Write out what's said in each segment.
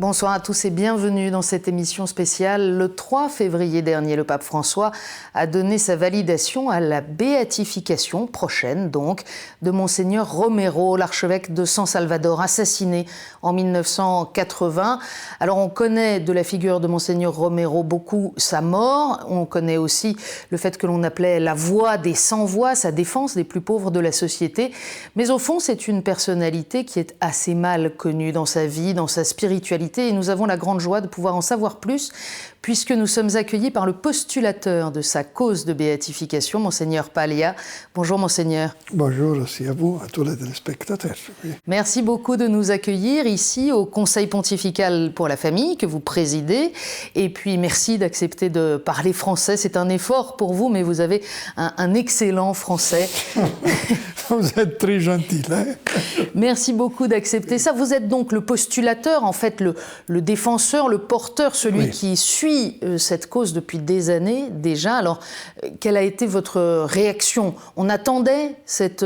Bonsoir à tous et bienvenue dans cette émission spéciale. Le 3 février dernier, le pape François a donné sa validation à la béatification prochaine, donc, de Monseigneur Romero, l'archevêque de San Salvador, assassiné en 1980. Alors on connaît de la figure de Monseigneur Romero beaucoup sa mort. On connaît aussi le fait que l'on appelait la voix des sans-voix, sa défense des plus pauvres de la société. Mais au fond, c'est une personnalité qui est assez mal connue dans sa vie, dans sa spiritualité. Et nous avons la grande joie de pouvoir en savoir plus, puisque nous sommes accueillis par le postulateur de sa cause de béatification, Monseigneur Paglia. Bonjour Monseigneur. Bonjour aussi à vous, à tous les téléspectateurs. Oui. Merci beaucoup de nous accueillir ici au Conseil pontifical pour la famille que vous présidez. Et puis merci d'accepter de parler français. C'est un effort pour vous, mais vous avez un excellent français. Vous êtes très gentil. Hein? Merci beaucoup d'accepter ça. Vous êtes donc le postulateur, en fait le défenseur, le porteur, celui qui suit cette cause depuis des années déjà. Alors, quelle a été votre réaction? On attendait cet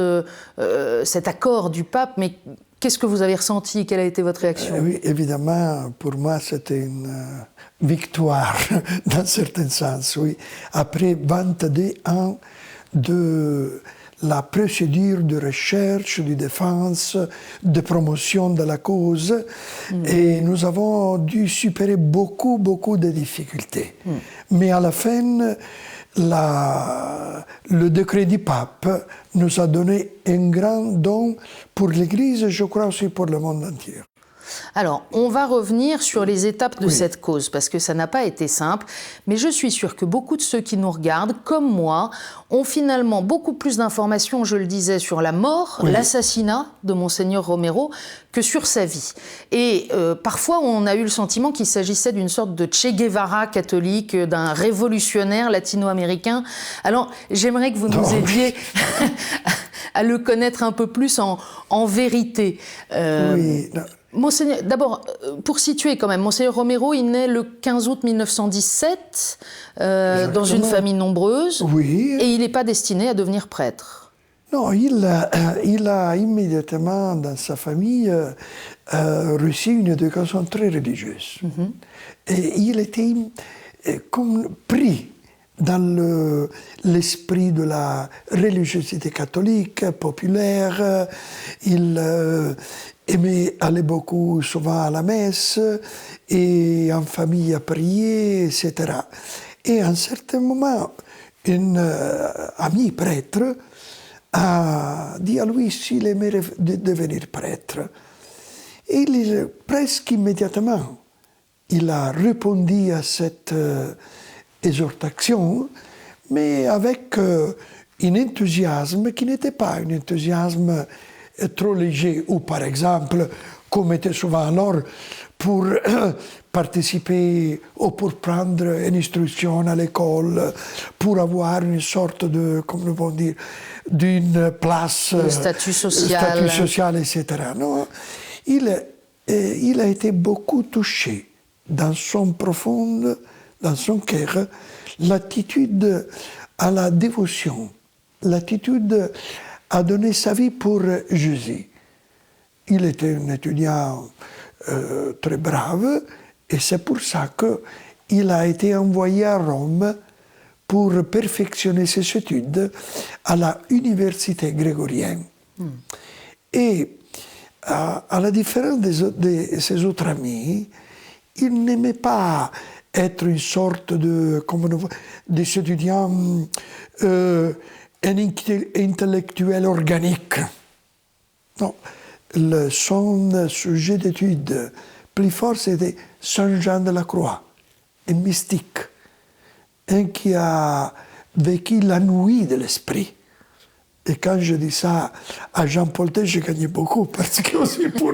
accord du pape, mais qu'est-ce que vous avez ressenti? Quelle a été votre réaction? Oui, évidemment, pour moi, c'était une victoire, dans un certain sens, oui. Après 22 ans de la procédure de recherche, de défense, de promotion de la cause. Et nous avons dû supérer beaucoup de difficultés. Mais à la fin, le décret du pape nous a donné un grand don pour l'Église et je crois aussi pour le monde entier. Alors, on va revenir sur les étapes de cette cause, parce que ça n'a pas été simple, mais je suis sûre que beaucoup de ceux qui nous regardent, comme moi, ont finalement beaucoup plus d'informations, je le disais, sur la mort, l'assassinat de Monseigneur Romero, que sur sa vie. Et parfois, on a eu le sentiment qu'il s'agissait d'une sorte de Che Guevara catholique, d'un révolutionnaire latino-américain. Alors, j'aimerais que vous nous aidiez à le connaître un peu plus en vérité. Oui, non. Monseigneur, d'abord, pour situer quand même, Monseigneur Romero, il naît le 15 août 1917 dans une famille nombreuse, et il n'est pas destiné à devenir prêtre. Non, il a immédiatement dans sa famille reçu une éducation très religieuse. Et il était comme pris dans l'esprit de la religiosité catholique, populaire. Il aimait aller beaucoup souvent à la messe et en famille à prier, etc. Et à un certain moment, un ami prêtre a dit à lui s'il aimerait devenir prêtre. Et presque immédiatement, il a répondu à cette exhortation, mais avec un enthousiasme qui n'était pas un enthousiasme trop léger, ou par exemple, comme était souvent alors, pour participer ou pour prendre une instruction à l'école, pour avoir une sorte de, comment on peut dire, d'une place, statut social, etc. Non, il a été beaucoup touché dans son profond, dans son cœur, l'attitude à la dévotion, l'attitude à donner sa vie pour Jésus. Il était un étudiant très brave et c'est pour ça qu'il a été envoyé à Rome pour perfectionner ses études à la université grégorienne. Et à la différence de ses autres amis, il n'aimait pas être une sorte des étudiants un intellectuel organique. Non, son sujet d'étude plus fort, c'était Saint Jean de la Croix, un mystique, un qui a vécu la nuit de l'esprit. Et quand je dis ça à Jean-Paul II, j'ai gagné beaucoup, parce que aussi pour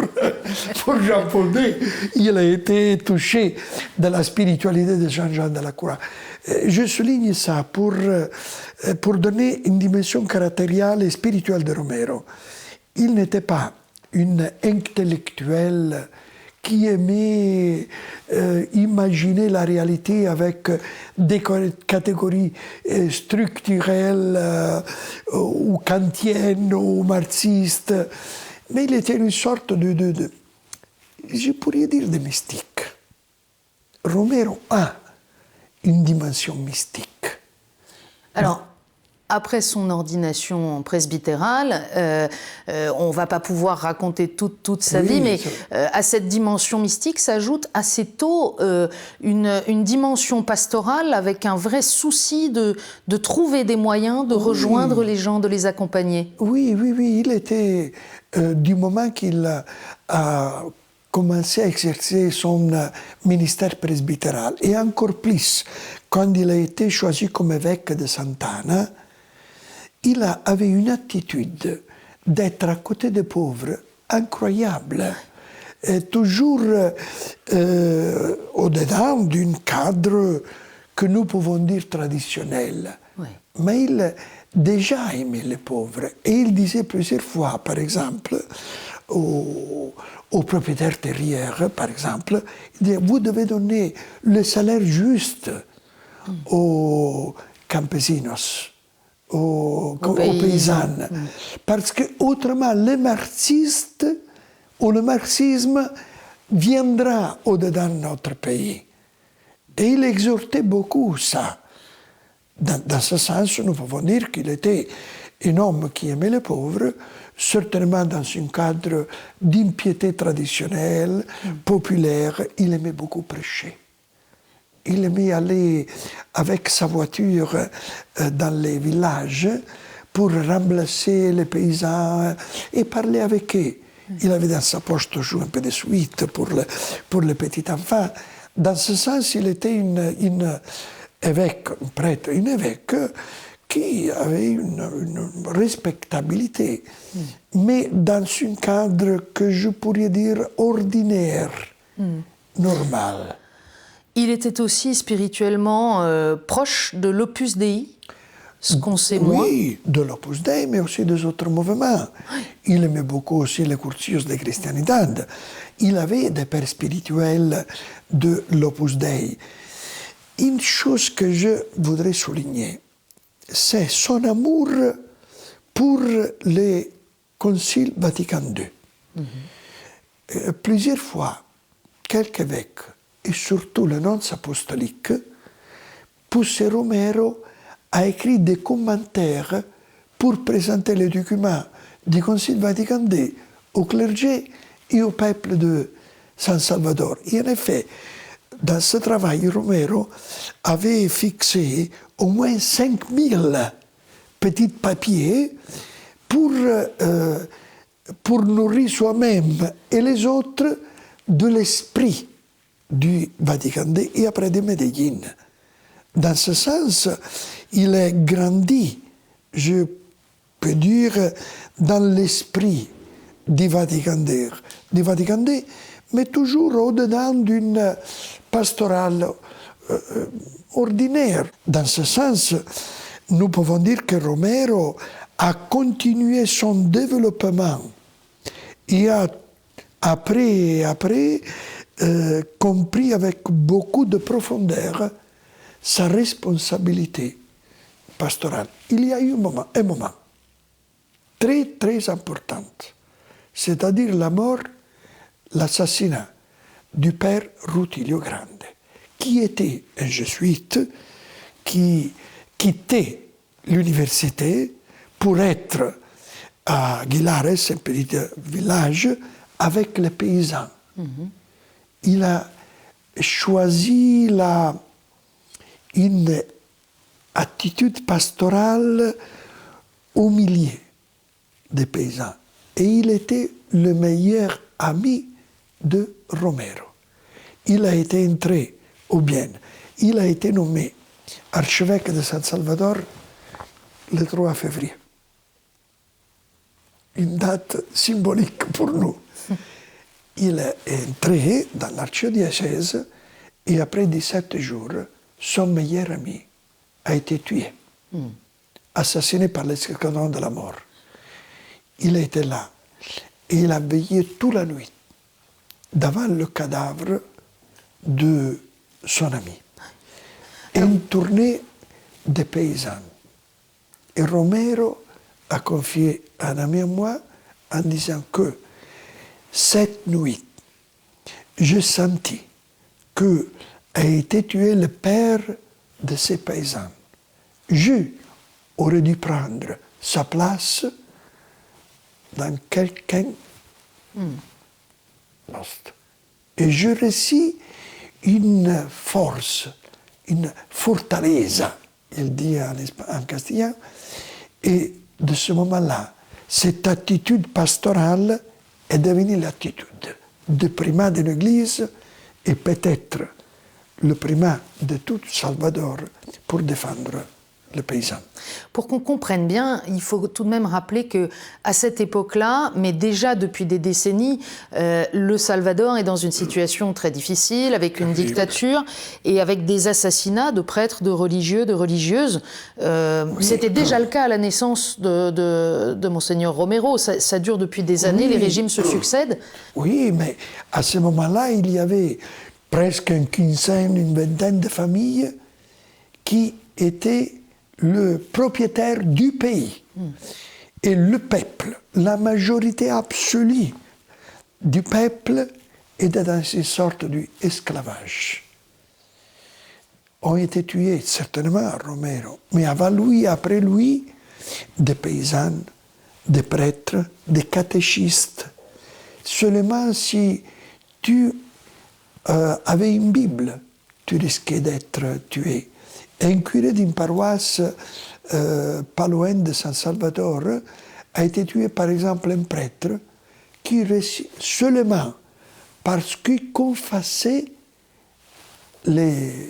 Jean-Paul II, il a été touché de la spiritualité de Saint Jean de la Croix. Je souligne ça pour donner une dimension caractérielle et spirituelle de Romero. Il n'était pas une intellectuelle qui aimait imaginer la réalité avec des catégories structurelles ou kantiennes ou marxistes. Mais il était une sorte je pourrais dire de mystique. Romero a une dimension mystique. Alors, après son ordination presbytérale, on ne va pas pouvoir raconter toute sa vie, mais à cette dimension mystique s'ajoute assez tôt une dimension pastorale avec un vrai souci de trouver des moyens de rejoindre les gens, de les accompagner. Oui, il était, du moment qu'il a commencé à exercer son ministère presbytéral, et encore plus quand il a été choisi comme évêque de Sant'Anna, il avait une attitude d'être à côté des pauvres incroyable, et toujours au-dedans d'un cadre que nous pouvons dire traditionnel. Oui. Mais il déjà aimait les pauvres. Et il disait plusieurs fois, par exemple, aux propriétaires terriers, par exemple, il disait, vous devez donner le salaire juste aux campesinos, aux paysannes. Parce que autrement, le marxiste ou le marxisme viendra au-dedans de notre pays. Et il exhortait beaucoup ça. Dans ce sens, nous pouvons dire qu'il était un homme qui aimait les pauvres, certainement dans un cadre d'impiété traditionnelle, populaire. Il aimait beaucoup prêcher. Il aimait aller avec sa voiture dans les villages pour remplacer les paysans et parler avec eux. Il avait dans sa poche toujours un peu de suite pour les petits enfants. Dans ce sens, il était un évêque, un prêtre, un évêque qui avait une respectabilité, mais dans un cadre que je pourrais dire ordinaire, normal. Il était aussi spirituellement proche de l'Opus Dei, ce qu'on sait moins. Oui, de l'Opus Dei, mais aussi des autres mouvements. Il aimait beaucoup aussi les cursus de Christianidad. Il avait des pères spirituels de l'Opus Dei. Une chose que je voudrais souligner, c'est son amour pour le Concile Vatican II. Plusieurs fois, quelques évêques, et surtout le nonce apostolique, poussait Romero à écrire des commentaires pour présenter les documents du Concile Vatican II au clergé et au peuple de San Salvador. Et en effet, dans ce travail, Romero avait fixé au moins 5000 petits papiers pour nourrir soi-même et les autres de l'esprit du Vatican II et après de Medellín. Dans ce sens, il a grandi, je peux dire, dans l'esprit du Vatican II, mais toujours au-dedans d'une pastorale ordinaire. Dans ce sens, nous pouvons dire que Romero a continué son développement et a après compris avec beaucoup de profondeur sa responsabilité pastorale. Il y a eu un moment très, très important, c'est-à-dire la mort, l'assassinat du père Rutilio Grande, qui était un jésuite, qui quittait l'université pour être à Aguilares, un petit village, avec les paysans. Il a choisi une attitude pastorale au milieu des paysans. Et il était le meilleur ami de Romero. Il a été entré au bien. Il a été nommé archevêque de San Salvador le 3 février. Une date symbolique pour nous. Il est entré dans l'archidiocèse et après 17 jours, son meilleur ami a été tué, assassiné par l'escadron de la mort. Il était là et il a veillé toute la nuit devant le cadavre de son ami. Et une tournée des paysans. Et Romero a confié un ami à moi en disant que cette nuit, j'ai senti que a été tué le père de ses paysans. Je aurais dû prendre sa place dans quelqu'un poste. Et je réussis une force, une fortaleza, il dit en castillan. Et de ce moment-là, cette attitude pastorale est devenue l'attitude de primat de l'Église et peut-être le primat de tout Salvador pour défendre le paysan. Pour qu'on comprenne bien, il faut tout de même rappeler qu'à cette époque-là, mais déjà depuis des décennies, le Salvador est dans une situation très difficile, avec une dictature et avec des assassinats de prêtres, de religieux, de religieuses. Oui, c'était déjà le cas à la naissance de Monseigneur Romero. Ça dure depuis des années, les régimes se succèdent. Oui, mais à ce moment-là, il y avait presque une quinzaine, une vingtaine de familles qui étaient le propriétaire du pays. Et le peuple, la majorité absolue du peuple était dans une sorte d'esclavage. Ont été tués certainement à Romero, mais avant lui, après lui, des paysans, des prêtres, des catéchistes. Seulement si tu avais une Bible, tu risquais d'être tué. Un curé d'une paroisse pas loin de San Salvador a été tué par exemple un prêtre qui seulement parce qu'il confessait les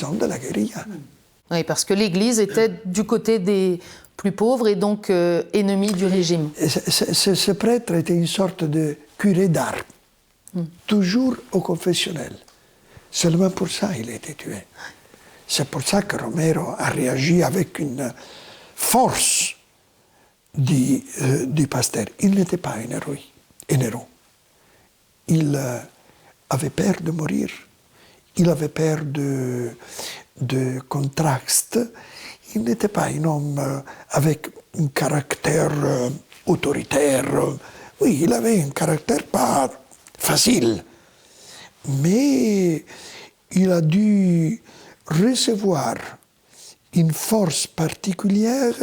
hommes de la guérilla. Oui, parce que l'Église était du côté des plus pauvres et donc ennemi du régime. Ce prêtre était une sorte de curé d'art, toujours au confessionnel. Seulement pour ça il a été tué. C'est pour ça que Romero a réagi avec une force du pasteur. Il n'était pas un héros. Il avait peur de mourir. Il avait peur de contraste. Il n'était pas un homme avec un caractère autoritaire. Oui, il avait un caractère pas facile. Mais il a dû recevoir une force particulière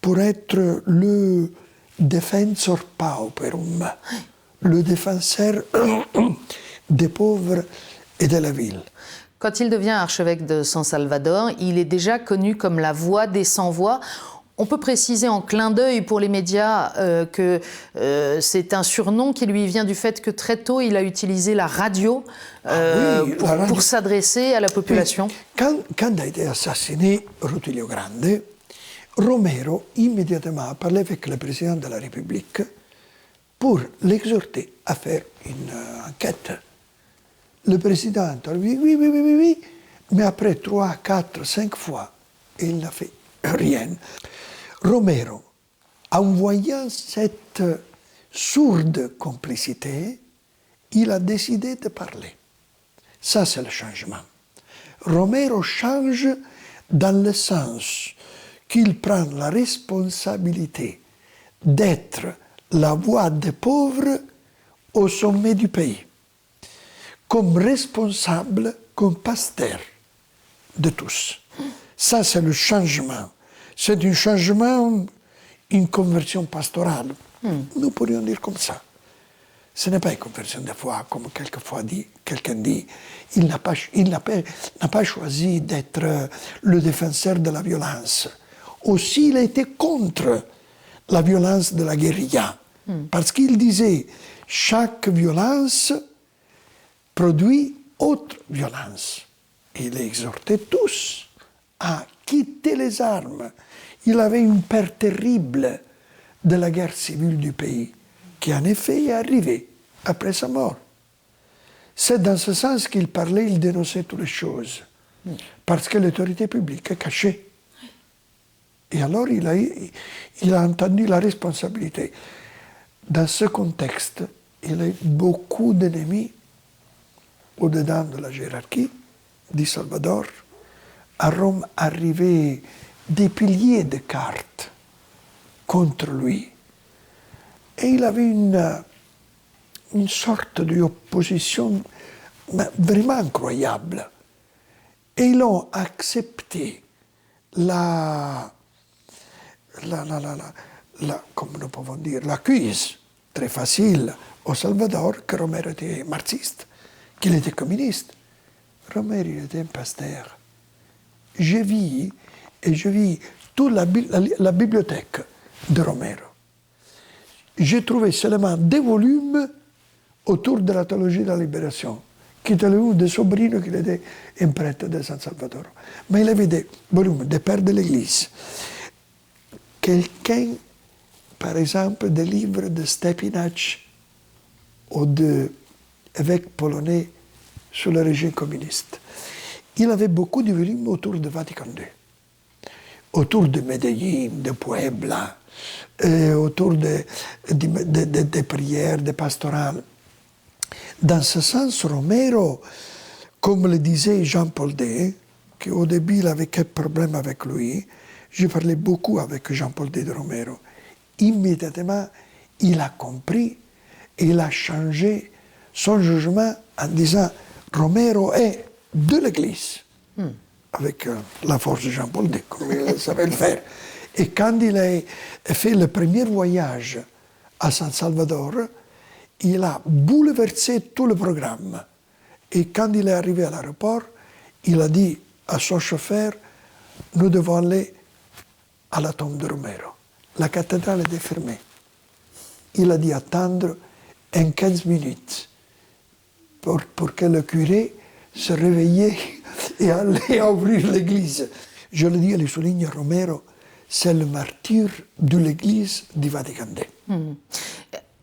pour être le defensor pauperum, le défenseur des pauvres et de la ville. Quand il devient archevêque de San Salvador, il est déjà connu comme la voix des sans-voix. On peut préciser en clin d'œil pour les médias que c'est un surnom qui lui vient du fait que très tôt il a utilisé la radio, pour s'adresser à la population. Oui. Quand a été assassiné Rutilio Grande, Romero immédiatement a parlé avec le président de la République pour l'exhorter à faire une enquête. Le président a dit oui, mais après 3, 4, 5 fois, il n'a fait rien. Romero, en voyant cette sourde complicité, il a décidé de parler. Ça, c'est le changement. Romero change dans le sens qu'il prend la responsabilité d'être la voix des pauvres au sommet du pays, comme responsable, comme pasteur de tous. Ça, c'est le changement. C'est un changement, une conversion pastorale. Nous pourrions dire comme ça. Ce n'est pas une conversion de foi, comme quelqu'un dit. Il n'a pas choisi d'être le défenseur de la violence. Aussi, il était contre la violence de la guérilla. Parce qu'il disait, chaque violence produit autre violence. Il exhortait tous à quitter les armes. Il avait une peur terrible de la guerre civile du pays, qui en effet est arrivée après sa mort. C'est dans ce sens qu'il parlait, il dénonçait toutes les choses, parce que l'autorité publique est cachée. Et alors il a entendu la responsabilité. Dans ce contexte, il a eu beaucoup d'ennemis au-dedans de la hiérarchie du Salvador. À Rome arrivaient des piliers de cartes contre lui. Et il avait une sorte d'opposition mais vraiment incroyable. Et ils ont accepté comme nous pouvons dire, l'accuse très facile au Salvador que Romero était marxiste, qu'il était communiste. Romero, il était un pasteur. Je vis toute la bibliothèque de Romero. J'ai trouvé seulement 2 volumes autour de la théologie de la libération, qui était l'un des sobrinos qui était un prêtre de San Salvador. Mais il avait des volumes des pères de l'Église. Quelqu'un, par exemple, des livres de Stepinac ou d'évêques polonais sur le régime communiste. Il avait beaucoup de volumes autour de Vatican II, autour de Medellín, de Puebla, autour des prières, des pastorales. Dans ce sens, Romero, comme le disait Jean-Paul II, qu'au début il avait quelques problèmes avec lui, j'ai parlé beaucoup avec Jean-Paul II de Romero. Immédiatement, il a compris et il a changé son jugement en disant Romero est de l'Église, avec la force de Jean-Paul II, comme il savait le faire. Et quand il a fait le premier voyage à San Salvador, il a bouleversé tout le programme. Et quand il est arrivé à l'aéroport, il a dit à son chauffeur, nous devons aller à la tombe de Romero. La cathédrale était fermée. Il a dit attendre 15 minutes pour que le curé se réveillait et allait ouvrir l'église. Je le dis et le souligne, Romero, c'est le martyr de l'église du Vatican II.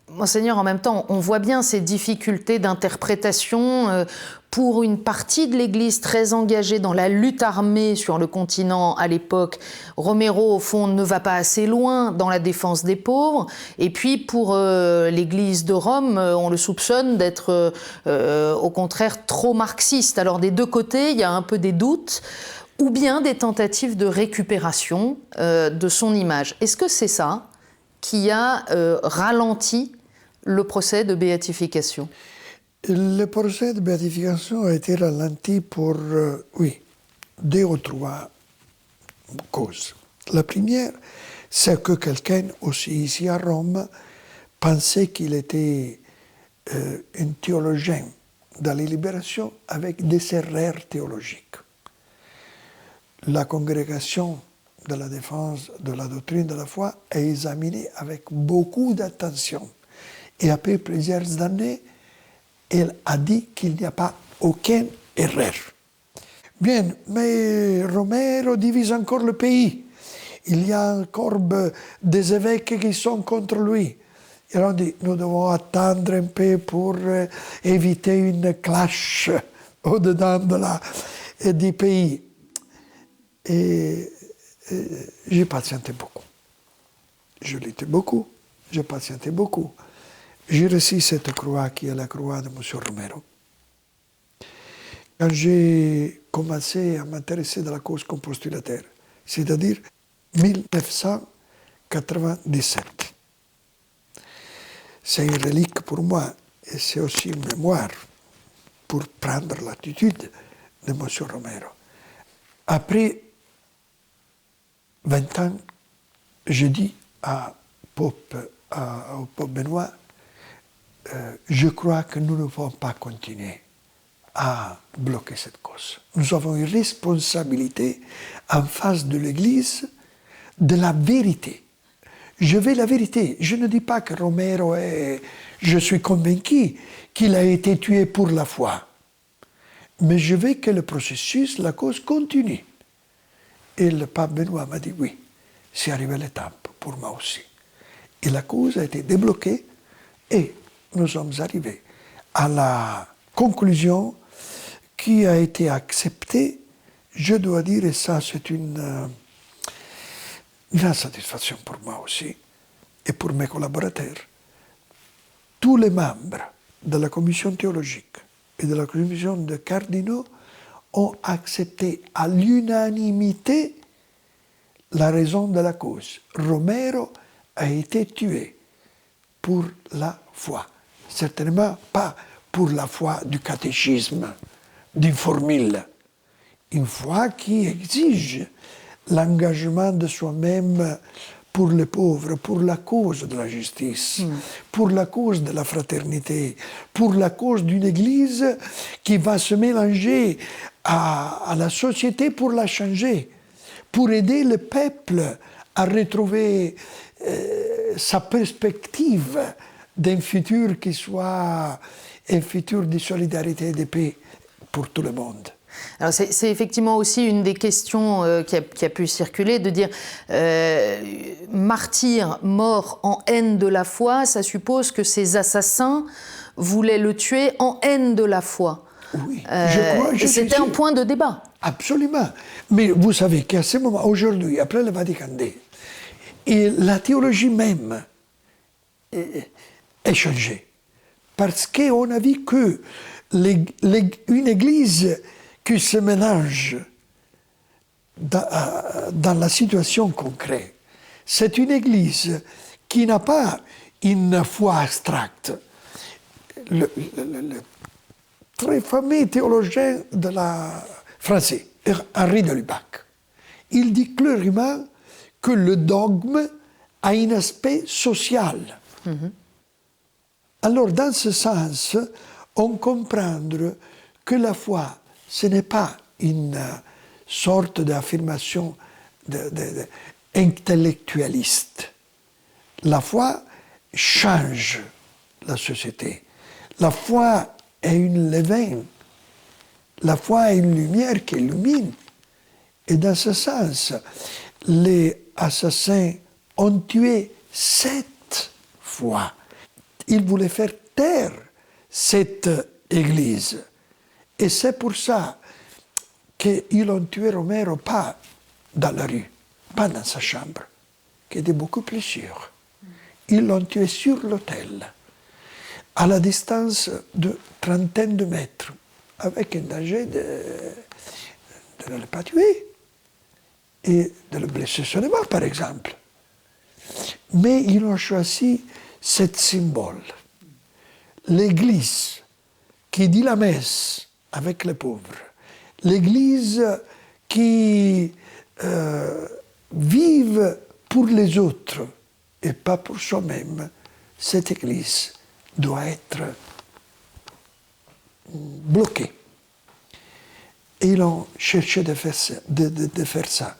Monseigneur, en même temps, on voit bien ces difficultés d'interprétation pour une partie de l'Église très engagée dans la lutte armée sur le continent à l'époque. Romero, au fond, ne va pas assez loin dans la défense des pauvres. Et puis, pour l'Église de Rome, on le soupçonne d'être, au contraire, trop marxiste. Alors, des deux côtés, il y a un peu des doutes, ou bien des tentatives de récupération de son image. Est-ce que c'est ça qui a ralenti le procès de béatification? Le procès de béatification a été ralenti pour, 2 ou 3 causes. La première, c'est que quelqu'un, aussi ici à Rome, pensait qu'il était un théologien dans les libérations avec des erreurs théologiques. La congrégation de la défense de la doctrine de la foi a examiné avec beaucoup d'attention. Et après plusieurs années, elle a dit qu'il n'y a pas aucune erreur. Bien, mais Romero divise encore le pays. Il y a encore des évêques qui sont contre lui. Ils ont dit, nous devons attendre un peu pour éviter une clash au-dedans du pays. Et j'ai patienté beaucoup. Je luttais beaucoup, j'ai patienté beaucoup. J'ai reçu cette croix qui est la croix de M. Romero. Quand j'ai commencé à m'intéresser à la cause compostulataire, c'est-à-dire 1997. C'est une relique pour moi et c'est aussi une mémoire pour prendre l'attitude de M. Romero. Après 20 ans, je dis au Pope Benoît, je crois que nous ne pouvons pas continuer à bloquer cette cause. Nous avons une responsabilité en face de l'Église de la vérité. Je veux la vérité. Je ne dis pas que Romero est... Je suis convaincu qu'il a été tué pour la foi. Mais je veux que le processus, la cause continue. Et le pape Benoît m'a dit oui, c'est arrivé l'étape pour moi aussi. Et la cause a été débloquée et nous sommes arrivés à la conclusion qui a été acceptée, je dois dire, et ça c'est une grande satisfaction pour moi aussi et pour mes collaborateurs. Tous les membres de la commission théologique et de la commission de cardinaux ont accepté à l'unanimité la raison de la cause. Romero a été tué pour la foi. Certainement pas pour la foi du catéchisme, d'une formule. Une foi qui exige l'engagement de soi-même pour les pauvres, pour la cause de la justice, pour la cause de la fraternité, pour la cause d'une Église qui va se mélanger à la société pour la changer, pour aider le peuple à retrouver sa perspective d'un futur qui soit un futur de solidarité et de paix pour tout le monde. Alors c'est effectivement aussi une des questions qui a pu circuler, de dire martyr, mort en haine de la foi, ça suppose que ces assassins voulaient le tuer en haine de la foi. Oui, je crois. Et c'était un point de débat. Absolument. Mais vous savez qu'à ce moment, aujourd'hui, après le Vatican II, et la théologie même est changée. Parce qu'on a vu que une Église qui se mélange dans la situation concrète, c'est une Église qui n'a pas une foi abstracte. Le très fameux théologien français, Henri de Lubac, il dit clairement que le dogme a un aspect social. Alors, dans ce sens, on comprend que la foi, ce n'est pas une sorte d'affirmation intellectualiste. La foi change la société. La foi est une levain. La foi est une lumière qui illumine. Et dans ce sens, les assassins ont tué 7 fois. Ils voulaient faire taire cette Église. Et c'est pour ça qu'ils ont tué Romero pas dans la rue, pas dans sa chambre, qui était beaucoup plus sûr. Ils l'ont tué sur l'autel, à la distance de trentaine de mètres, avec un danger de ne le pas tuer et de le blesser seulement, par exemple. Mais ils ont choisi ce symbole. L'Église qui dit la messe avec les pauvres, l'Église qui vive pour les autres et pas pour soi-même, cette Église doit être bloquée. Et ils ont cherché de faire ça.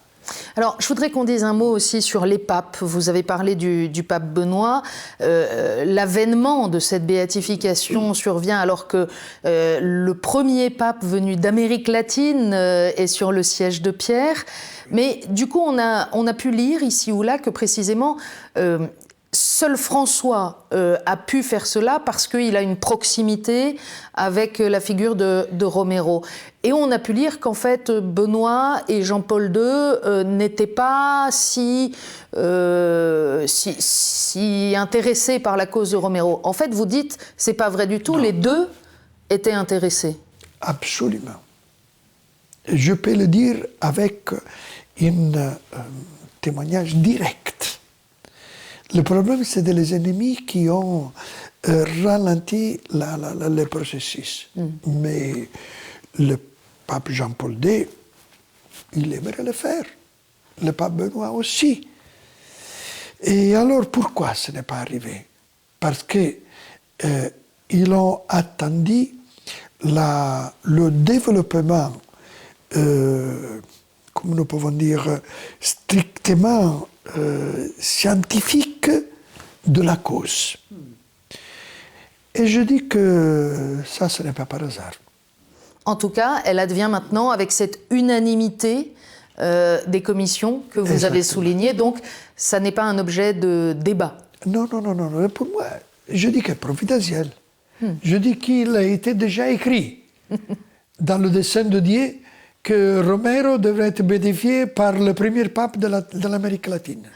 Alors, je voudrais qu'on dise un mot aussi sur les papes. Vous avez parlé du pape Benoît. L'avènement de cette béatification survient alors que le premier pape venu d'Amérique latine est sur le siège de Pierre. Mais du coup, on a pu lire ici ou là que précisément seul François a pu faire cela parce qu'il a une proximité avec la figure de Romero. Et on a pu lire qu'en fait, Benoît et Jean-Paul II n'étaient pas si intéressés par la cause de Romero. En fait, vous dites, c'est pas vrai du tout, non. Les deux étaient intéressés. Absolument. Je peux le dire avec un témoignage direct. Le problème, c'est les ennemis qui ont ralenti le processus. Mais le pape Jean-Paul II, il aimerait le faire. Le pape Benoît aussi. Et alors, pourquoi ce n'est pas arrivé? Parce qu'ils ont attendu le développement, comme nous pouvons dire, strictement scientifique de la cause. Et je dis que ça, ce n'est pas par hasard. En tout cas, elle advient maintenant avec cette unanimité des commissions que vous avez soulignées. Donc, ça n'est pas un objet de débat. Non. Pour moi, je dis que c'est providentiel. Je dis qu'il a été déjà écrit dans le dessein de Dieu que Romero devrait être béatifié par le premier pape de l'Amérique latine.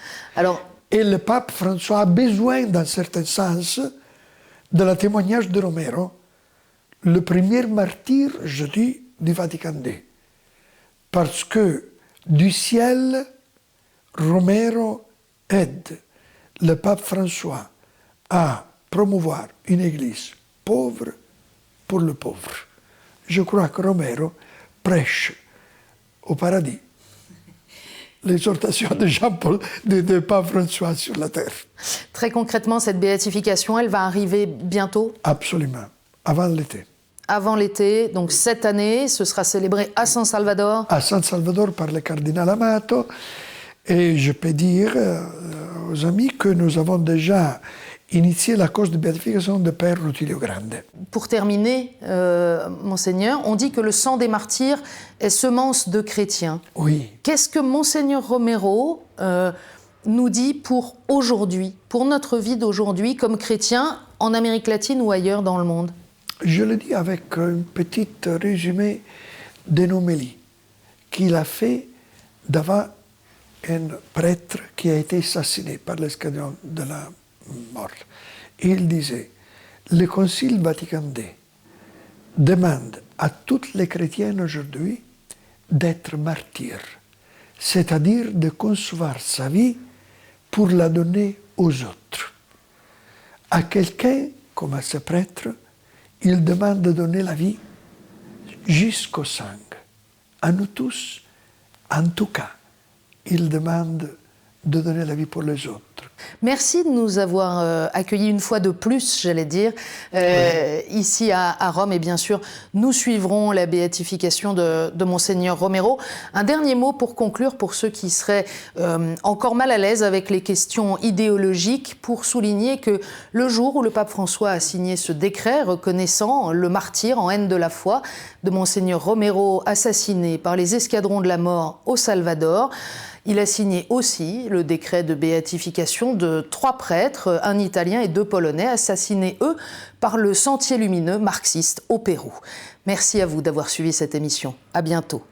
Et le pape François a besoin, dans certain sens, de la témoignage de Romero, le premier martyr, je dis, du Vatican II. Parce que du ciel, Romero aide le pape François à promouvoir une église pauvre, pour le pauvre. Je crois que Romero prêche au paradis l'exhortation de Jean-Paul, de Pape François sur la terre. Très concrètement, cette béatification, elle va arriver bientôt? Absolument, avant l'été. Avant l'été, donc cette année, ce sera célébré à San Salvador? À San Salvador par le cardinal Amato. Et je peux dire aux amis que nous avons déjà initié la cause de béatification de Père Rutilio Grande. Pour terminer, Monseigneur, on dit que le sang des martyrs est semence de chrétiens. Oui. Qu'est-ce que Monseigneur Romero nous dit pour aujourd'hui, pour notre vie d'aujourd'hui, comme chrétien, en Amérique latine ou ailleurs dans le monde? Je le dis avec un petit résumé d'une homélie qu'il a fait devant un prêtre qui a été assassiné par l'escadron de la mort. Il disait, le Concile Vatican II demande à toutes les chrétiennes aujourd'hui d'être martyrs, c'est-à-dire de concevoir sa vie pour la donner aux autres. À quelqu'un, comme à ce prêtre, il demande de donner la vie jusqu'au sang. À nous tous, en tout cas, il demande de donner la vie pour les autres. Merci de nous avoir accueillis une fois de plus, j'allais dire, ici à Rome. Et bien sûr, nous suivrons la béatification de Monseigneur Romero. Un dernier mot pour conclure, pour ceux qui seraient encore mal à l'aise avec les questions idéologiques, pour souligner que le jour où le pape François a signé ce décret reconnaissant le martyre en haine de la foi de Monseigneur Romero, assassiné par les escadrons de la mort au Salvador, il a signé aussi le décret de béatification de 3 prêtres, un Italien et 2 Polonais, assassinés, eux, par le Sentier lumineux marxiste au Pérou. Merci à vous d'avoir suivi cette émission. À bientôt.